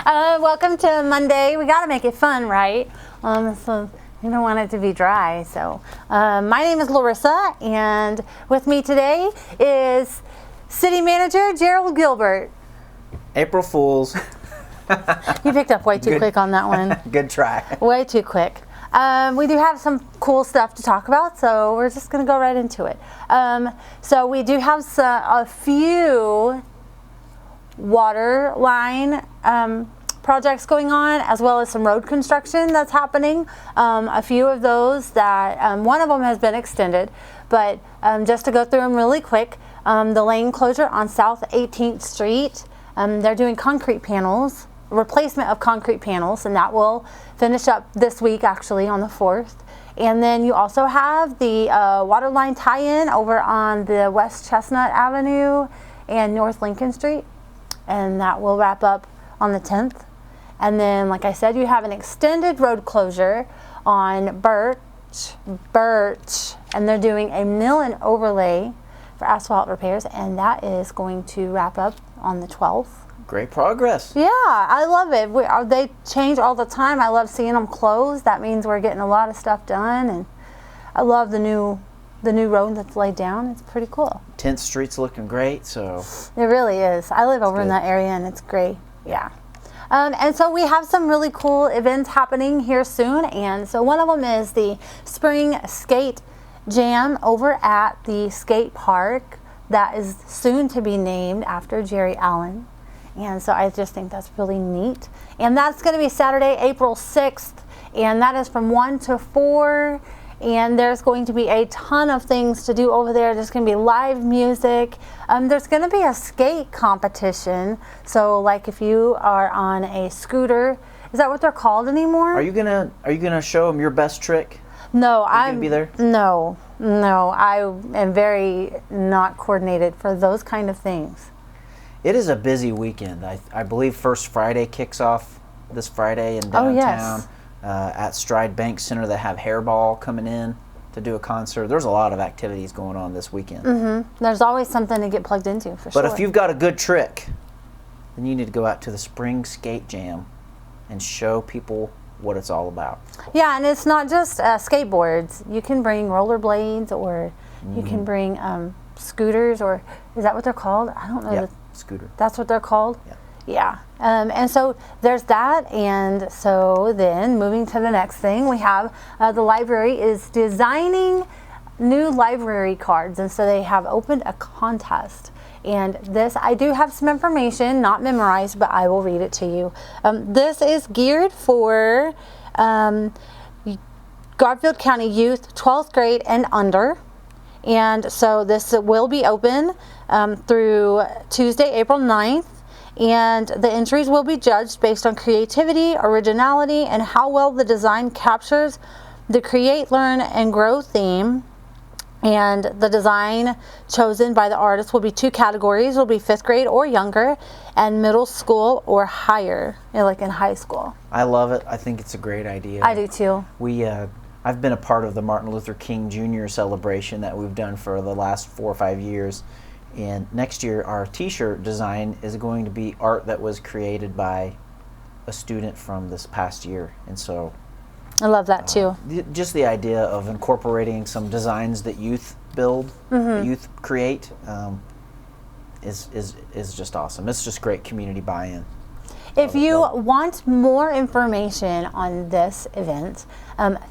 Welcome to Monday. We got to make it fun, right? So you don't want it to be dry. So my name is Larissa, and with me today is City Manager Gerald Gilbert. April Fools. You picked up way too quick on that one. Good try. Way too quick. We do have some cool stuff to talk about, so we're just going to go right into it. So we do have a few water line projects going on, as well as some road construction that's happening. A few of those that, one of them has been extended, but just to go through them really quick, the lane closure on South 18th Street, they're doing concrete panels, replacement of concrete panels, and that will finish up this week actually on the 4th. And then you also have the water line tie-in over on the West Chestnut Avenue and North Lincoln Street, and that will wrap up on the 10th. And then, like I said, you have an extended road closure on Birch, and they're doing a mill and overlay for asphalt repairs, and that is going to wrap up on the 12th. Great progress. Yeah, I love it. They change all the time. I love seeing them close. That means we're getting a lot of stuff done, and I love the new road that's laid down. It's pretty cool. 10th Street's looking great, so. It really is. I live over in that area, and it's great. Yeah. And so we have some really cool events happening here soon, and so one of them is the Spring Skate Jam over at the skate park that is soon to be named after Jerry Allen. And so I just think that's really neat. And that's going to be Saturday, April 6th, and that is from 1 to 4. And there's going to be a ton of things to do over there. There's going to be live music. There's going to be a skate competition. So, like, if you are on a scooter, is that what they're called anymore? Are you gonna show them your best trick? No, I'm gonna be there. No, I am very not coordinated for those kind of things. It is a busy weekend. I believe First Friday kicks off this Friday in downtown. Oh, yes. At Stride Bank Center, they have Hairball coming in to do a concert. There's a lot of activities going on this weekend. Mm-hmm. There's always something to get plugged into, for sure. But if you've got a good trick, then you need to go out to the Spring Skate Jam and show people what it's all about. Yeah, and it's not just skateboards. You can bring rollerblades, or you can bring scooters, or is that what they're called? I don't know. Yeah, scooter. That's what they're called? Yeah. Yeah. And so there's that, and so then moving to the next thing, we have the library is designing new library cards, and so they have opened a contest. And this, I do have some information, not memorized, but I will read it to you. This is geared for Garfield County youth, 12th grade and under. And so this will be open through Tuesday, April 9th. And the entries will be judged based on creativity, originality, and how well the design captures the create, learn, and grow theme. And the design chosen by the artist will be 2 categories. It will be 5th grade or younger, and middle school or higher, like in high school. I love it. I think it's a great idea. I do too. I've been a part of the Martin Luther King Jr. celebration that we've done for the last 4 or 5 years. And next year, our t-shirt design is going to be art that was created by a student from this past year. And so I love that too. Just the idea of incorporating some designs that youth build, that youth create, is just awesome. It's just great community buy-in. If you want more information on this event,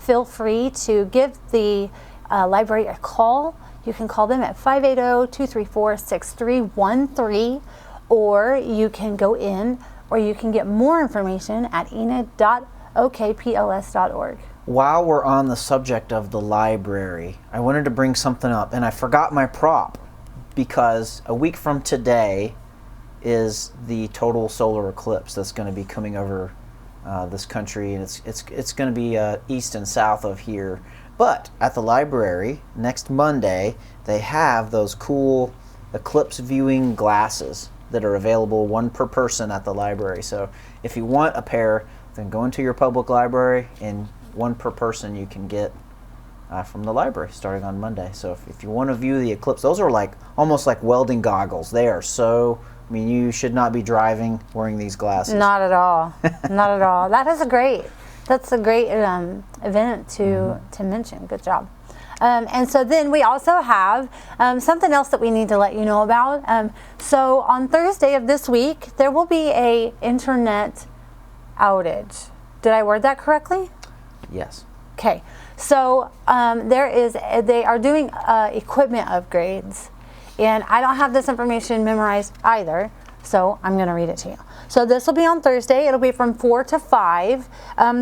feel free to give the library a call. You can call them at 580-234-6313, or you can go in, or you can get more information at enid.okpls.org. While we're on the subject of the library, I wanted to bring something up, and I forgot my prop, because a week from today is the total solar eclipse that's going to be coming over this country, and it's going to be east and south of here. But at the library next Monday, they have those cool eclipse viewing glasses that are available, 1 per person at the library. So if you want a pair, then go into your public library, and 1 per person you can get from the library starting on Monday. So if you want to view the eclipse, those are like almost like welding goggles. They are so I mean, you should not be driving wearing these glasses. Not at all. Not at all. That's a great event to mention. Good job. And so then we also have something else that we need to let you know about. So on Thursday of this week, there will be a internet outage. Did I word that correctly? Yes. Okay. So they are doing equipment upgrades, and I don't have this information memorized either, so I'm going to read it to you. So this will be on Thursday. It'll be from 4 to 5.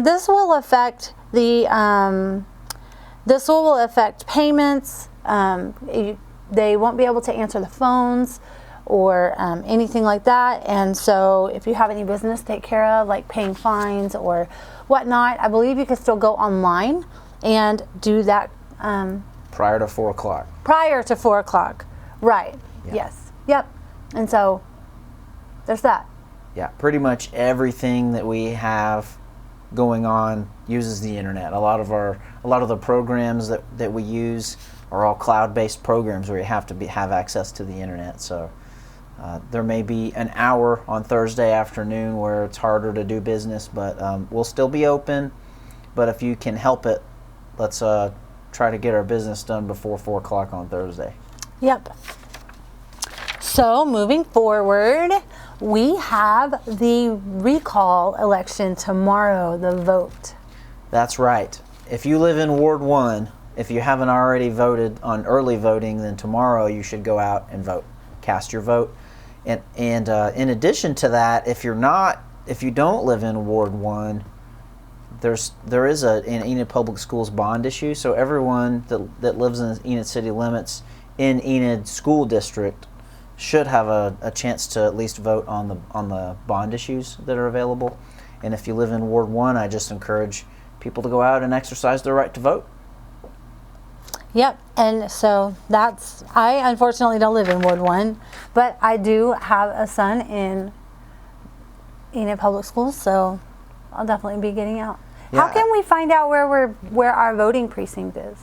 This will affect payments. They won't be able to answer the phones or anything like that. And so if you have any business to take care of, like paying fines or whatnot, I believe you can still go online and do that. Prior to 4 o'clock. Prior to 4 o'clock. Right. Yeah. Yes. Yep. And so there's that. Yeah, pretty much everything that we have going on uses the internet. A lot of the programs that we use are all cloud-based programs where you have to have access to the internet. So there may be an hour on Thursday afternoon where it's harder to do business, but we'll still be open. But if you can help it, let's try to get our business done before 4 o'clock on Thursday. Yep. So moving forward, we have the recall election tomorrow, the vote. That's right. If you live in Ward 1, if you haven't already voted on early voting, then tomorrow you should go out and vote. Cast your vote. And in addition to that, if you don't live in Ward 1, there is an Enid Public Schools bond issue. So everyone that lives in Enid city limits in Enid School District should have a chance to at least vote on the bond issues that are available. And if you live in Ward 1, I just encourage people to go out and exercise their right to vote. Yep, and so I unfortunately don't live in Ward 1, but I do have a son in Enid Public Schools, so I'll definitely be getting out. Yeah. How can we find out where our voting precinct is?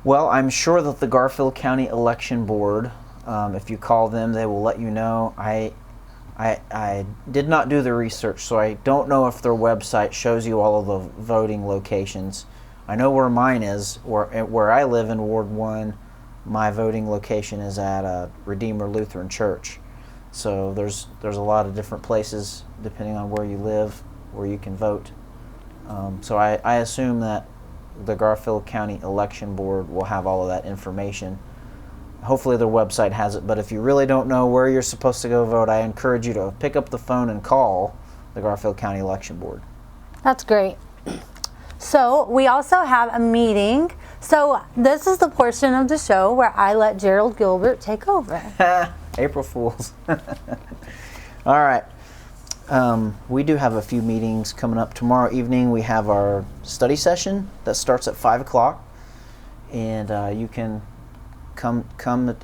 Well, I'm sure that the Garfield County Election Board, if you call them, they will let you know. I did not do the research, so I don't know if their website shows you all of the voting locations. I know where mine is. Where I live in Ward 1, my voting location is at Redeemer Lutheran Church. So there's a lot of different places, depending on where you live, where you can vote. So I assume that the Garfield County Election Board will have all of that information. Hopefully their website has it, but if you really don't know where you're supposed to go vote, I encourage you to pick up the phone and call the Garfield County Election Board. That's great. So we also have a meeting. So this is the portion of the show where I let Gerald Gilbert take over. April Fools. All right. We do have a few meetings coming up. Tomorrow evening we have our study session that starts at 5 o'clock. And you can come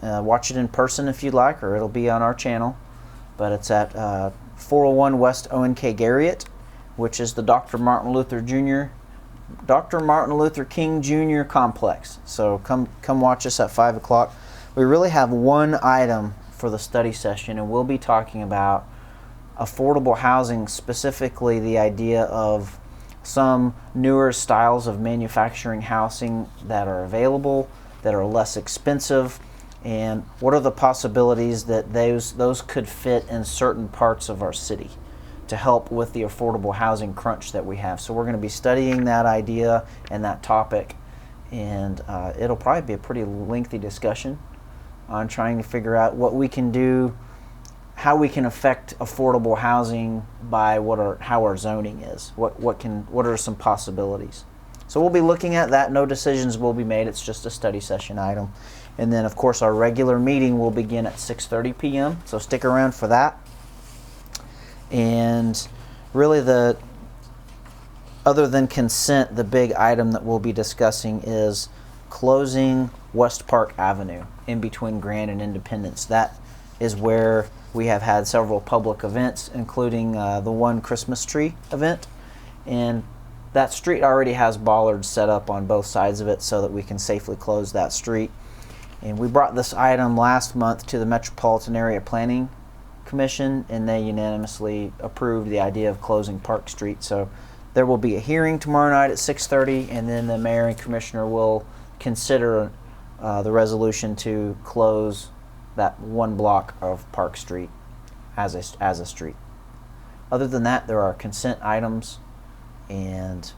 watch it in person if you'd like, or it'll be on our channel. But it's at 401 West O&K Garriott, which is the Dr. Martin Luther King Jr. complex. So come watch us at 5 o'clock. We really have one item for the study session, and we'll be talking about affordable housing, specifically the idea of some newer styles of manufacturing housing that are available, that are less expensive, and what are the possibilities that those could fit in certain parts of our city to help with the affordable housing crunch that we have. So we're going to be studying that idea and that topic, and it'll probably be a pretty lengthy discussion on trying to figure out what we can do, how we can affect affordable housing by how our zoning is. What are some possibilities? So we'll be looking at that. No decisions will be made. It's just a study session item. And then, of course, our regular meeting will begin at 6:30 p.m. So stick around for that. And really, other than consent, the big item that we'll be discussing is closing West Park Avenue in between Grand and Independence. That is where we have had several public events, including the one Christmas tree event. And that street already has bollards set up on both sides of it so that we can safely close that street. And we brought this item last month to the Metropolitan Area Planning Commission, and they unanimously approved the idea of closing Park Street. So there will be a hearing tomorrow night at 6:30, and then the mayor and commissioner will consider the resolution to close that one block of Park Street as a street. Other than that, there are consent items, and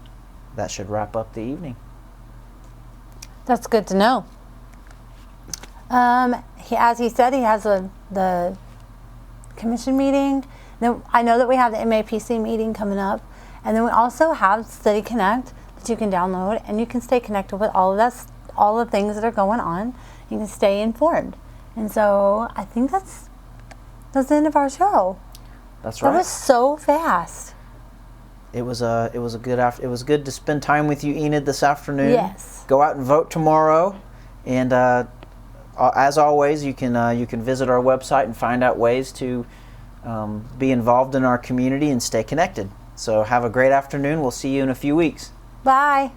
that should wrap up the evening. That's good to know. As he said, he has the commission meeting. Then I know that we have the MAPC meeting coming up, and then we also have City Connect that you can download, and you can stay connected with all the things that are going on. You can stay informed, and so I think that's the end of our show. That's right. That was so fast. It was good to spend time with you, Enid, this afternoon. Yes. Go out and vote tomorrow, and as always, you can visit our website and find out ways to be involved in our community and stay connected. So have a great afternoon. We'll see you in a few weeks. Bye.